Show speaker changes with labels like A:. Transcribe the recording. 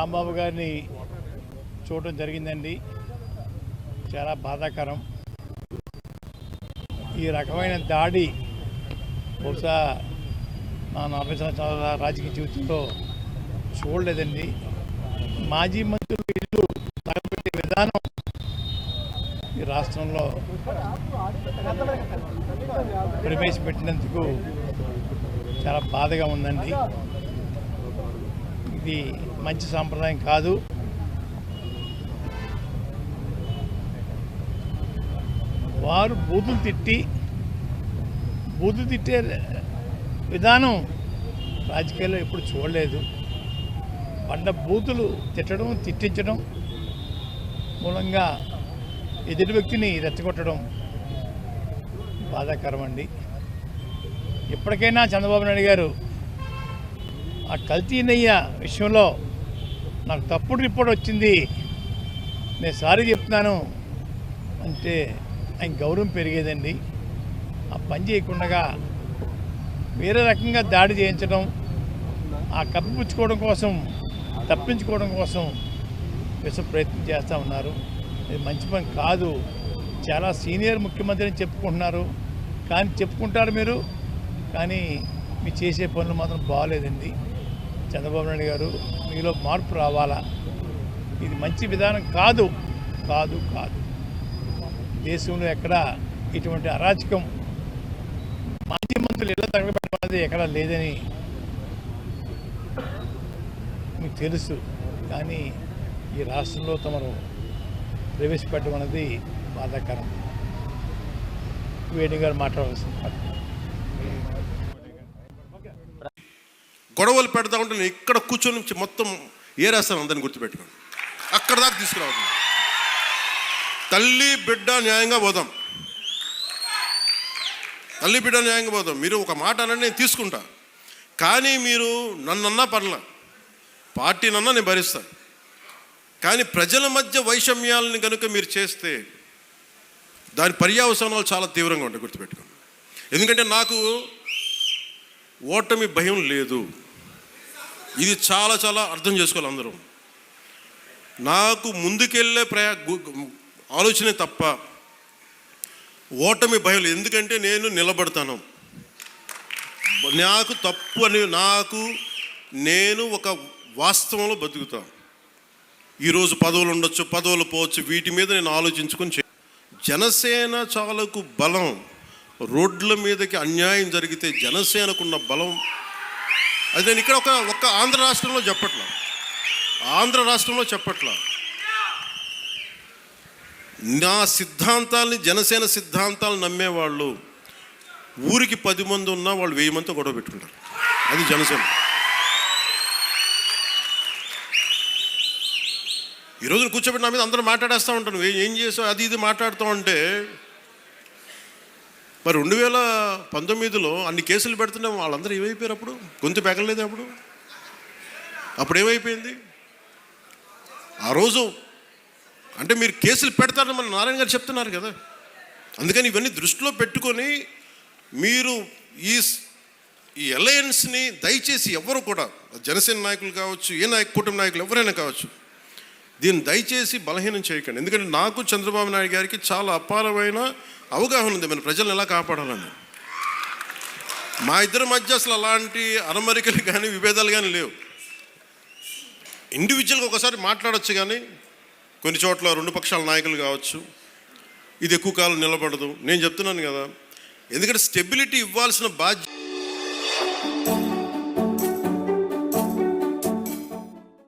A: రాంబాబు గారిని చూడటం జరిగిందండి. చాలా బాధాకరం. ఈ రకమైన దాడి బహుశా నా 40 సంవత్సరాల రాజకీయ జీవితంలో చూడలేదండి. మాజీ మంత్రులు ఇల్లు తగలబెట్టే విధానం ఈ రాష్ట్రంలో ప్రవేశపెట్టినందుకు చాలా బాధగా ఉందండి. ఇది మంచి సాంప్రదాయం కాదు. వారు బూతులు తిట్టే విధానం రాజకీయాల్లో ఎప్పుడు చూడలేదు. పండ బూతులు తిట్టడం, తిట్టించడం మూలంగా ఎదుటి వ్యక్తిని రెచ్చగొట్టడం బాధాకరం అండి. ఎప్పటికైనా చంద్రబాబు నాయుడు గారు ఆ కల్తీ నెయ్య విషయంలో నాకు తప్పుడు రిపోర్ట్ వచ్చింది, నేను సారీ చెప్తున్నాను అంటే ఆయన గౌరవం పెరిగేదండి. ఆ పని చేయకుండా వేరే రకంగా దాడి చేయించడం, ఆ కప్పిపుచ్చుకోవడం కోసం, తప్పించుకోవడం కోసం ప్రయత్నం చేస్తూ ఉన్నారు. ఇది మంచి పని కాదు. చాలా సీనియర్ ముఖ్యమంత్రి అని చెప్పుకుంటున్నారు, కానీ చెప్పుకుంటారు మీరు, కానీ మీరు చేసే పనులు మాత్రం బాగాలేదండి. చంద్రబాబు నాయుడు గారు, మీలో మార్పు రావాలా. ఇది మంచి విధానం కాదు కాదు కాదు. దేశంలో ఎక్కడ ఇటువంటి అరాచకం మాజీ మంత్రులు ఇళ్ళ తగలబెట్టడం అనేది ఎక్కడా లేదని మీకు తెలుసు. కానీ ఈ రాష్ట్రంలో తమరు ప్రవేశపెట్టడం అనేది బాధాకరం. వేణు గారు మాట్లాడవలసింది.
B: గొడవలు పెడతా ఉంటే నేను ఇక్కడ కూర్చొని మొత్తం ఏ రాస్తాను అందరిని గుర్తుపెట్టుకోండి. అక్కడ దాకా తీసుకురావద్దు. తల్లి బిడ్డ న్యాయంగా పోదాం, తల్లి బిడ్డ న్యాయంగా పోదాం. మీరు ఒక మాట అనండి, నేను తీసుకుంటా. కానీ మీరు నన్నన్నా పర్లా, పార్టీ నన్నా నేను భరిస్తాను. కానీ ప్రజల మధ్య వైషమ్యాలని కనుక మీరు చేస్తే దాని పర్యవసానాలు చాలా తీవ్రంగా ఉంటాయి, గుర్తుపెట్టుకోండి. ఎందుకంటే నాకు ఓటమి భయం లేదు. ఇది చాలా చాలా అర్థం చేసుకోవాలి అందరూ. నాకు ముందుకెళ్ళే ఆలోచనే తప్ప ఓటమి భయం లేదు. ఎందుకంటే నేను నిలబడతాను. నాకు తప్పు అని నేను ఒక వాస్తవంలో బతుకుతాను. ఈరోజు పదవులు ఉండొచ్చు, పదవులు పోవచ్చు, వీటి మీద నేను ఆలోచించుకొని జనసేన చాలకు బలం, రోడ్ల మీదకి అన్యాయం జరిగితే జనసేనకున్న బలం అది నేను ఇక్కడ ఒక ఆంధ్ర రాష్ట్రంలో చెప్పట్లా. నా సిద్ధాంతాలని, జనసేన సిద్ధాంతాలను నమ్మేవాళ్ళు ఊరికి 10 మంది ఉన్నా వాళ్ళు 1000 మందితో గొడవ పెట్టుకుంటారు. అది జనసేన. ఈరోజు కూర్చోబెట్టి నా మీద అందరూ మాట్లాడేస్తూ ఉంటాను, ఏం చేసావు అది ఇది మాట్లాడుతూ ఉంటే, మరి 2019లో అన్ని కేసులు పెడుతున్నాం, వాళ్ళందరూ ఏమైపోయారు? అప్పుడు గొంతు పెగలేదు. అప్పుడు ఏమైపోయింది? ఆ రోజు అంటే మీరు కేసులు పెడతారని మన నారాయణ గారు చెప్తున్నారు కదా. అందుకని ఇవన్నీ దృష్టిలో పెట్టుకొని మీరు ఈ అలయన్స్ని దయచేసి ఎవరు కూడా, జనసేన నాయకులు కావచ్చు, కూటమి నాయకులు ఎవరైనా కావచ్చు, దీన్ని దయచేసి బలహీనం చేయకండి. ఎందుకంటే నాకు చంద్రబాబు నాయుడు గారికి చాలా అపారమైన అవగాహన ఉంది మన ప్రజలను ఎలా కాపాడాలని. మా ఇద్దరి మధ్య అసలు అలాంటి అరమరికలు కానీ విభేదాలు కానీ లేవు. ఇండివిజువల్గా ఒకసారి మాట్లాడచ్చు, కానీ కొన్ని చోట్ల 2 పక్షాల నాయకులు కావచ్చు, ఇది ఎక్కువ కాలం నిలబడదు. నేను చెప్తున్నాను కదా, ఎందుకంటే స్టెబిలిటీ ఇవ్వాల్సిన బాధ్యత